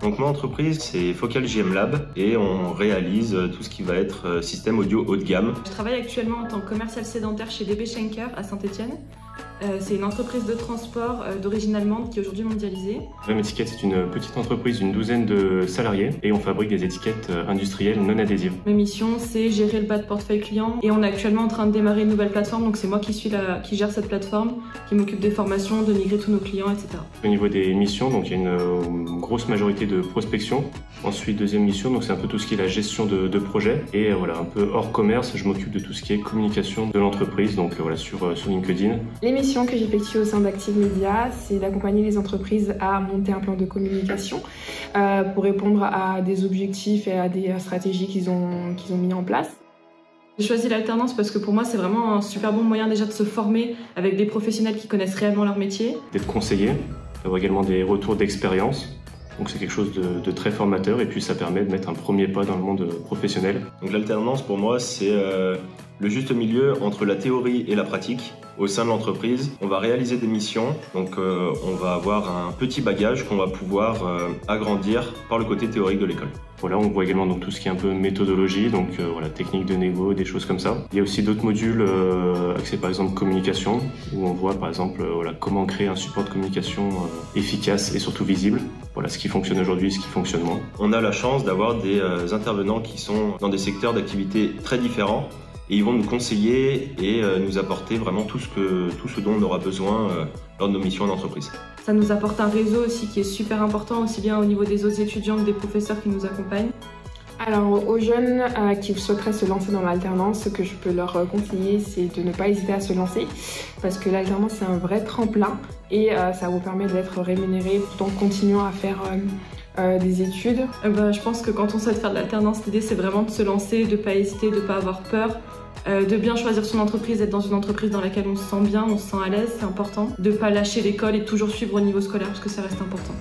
Donc mon entreprise, c'est Focal JM Lab et on réalise tout ce qui va être système audio haut de gamme. Je travaille actuellement en tant que commercial sédentaire chez DB Schenker à Saint-Étienne. C'est une entreprise de transport d'origine allemande qui est aujourd'hui mondialisée. Dream Etiquette, c'est une petite entreprise d'une douzaine de salariés et on fabrique des étiquettes industrielles non adhésives. Ma mission, c'est gérer le bas de portefeuille client et on est actuellement en train de démarrer une nouvelle plateforme, donc c'est moi qui gère cette plateforme, qui m'occupe des formations, de migrer tous nos clients, etc. Au niveau des missions, donc il y a une grosse majorité de prospection. Ensuite, deuxième mission, donc c'est un peu tout ce qui est la gestion de projet. Et voilà, un peu hors commerce, je m'occupe de tout ce qui est communication de l'entreprise, donc voilà, sur LinkedIn. Les missions que j'effectue au sein d'Active Media, c'est d'accompagner les entreprises à monter un plan de communication pour répondre à des objectifs et à des stratégies qu'ils ont mis en place. J'ai choisi l'alternance parce que pour moi, c'est vraiment un super bon moyen déjà de se former avec des professionnels qui connaissent réellement leur métier. D'être conseillé, d'avoir également des retours d'expérience. Donc c'est quelque chose de très formateur et puis ça permet de mettre un premier pas dans le monde professionnel. Donc l'alternance pour moi c'est le juste milieu entre la théorie et la pratique. Au sein de l'entreprise, on va réaliser des missions, donc on va avoir un petit bagage qu'on va pouvoir agrandir par le côté théorique de l'école. Voilà, on voit également donc tout ce qui est un peu méthodologie, donc voilà, technique de négo, des choses comme ça. Il y a aussi d'autres modules axés par exemple communication, où on voit par exemple voilà, comment créer un support de communication efficace et surtout visible. Voilà, ce qui fonctionne aujourd'hui, ce qui fonctionne moins. On a la chance d'avoir des intervenants qui sont dans des secteurs d'activité très différents et ils vont nous conseiller et nous apporter vraiment tout ce dont on aura besoin lors de nos missions en entreprise. Ça nous apporte un réseau aussi qui est super important, aussi bien au niveau des autres étudiants que des professeurs qui nous accompagnent. Alors aux jeunes qui souhaiteraient se lancer dans l'alternance, ce que je peux leur conseiller, c'est de ne pas hésiter à se lancer parce que l'alternance c'est un vrai tremplin et ça vous permet d'être rémunéré tout en continuant à faire des études. Je pense que quand on souhaite faire de l'alternance, l'idée c'est vraiment de se lancer, de ne pas hésiter, de ne pas avoir peur, de bien choisir son entreprise, d'être dans une entreprise dans laquelle on se sent bien, on se sent à l'aise, c'est important. De ne pas lâcher l'école et de toujours suivre au niveau scolaire parce que ça reste important.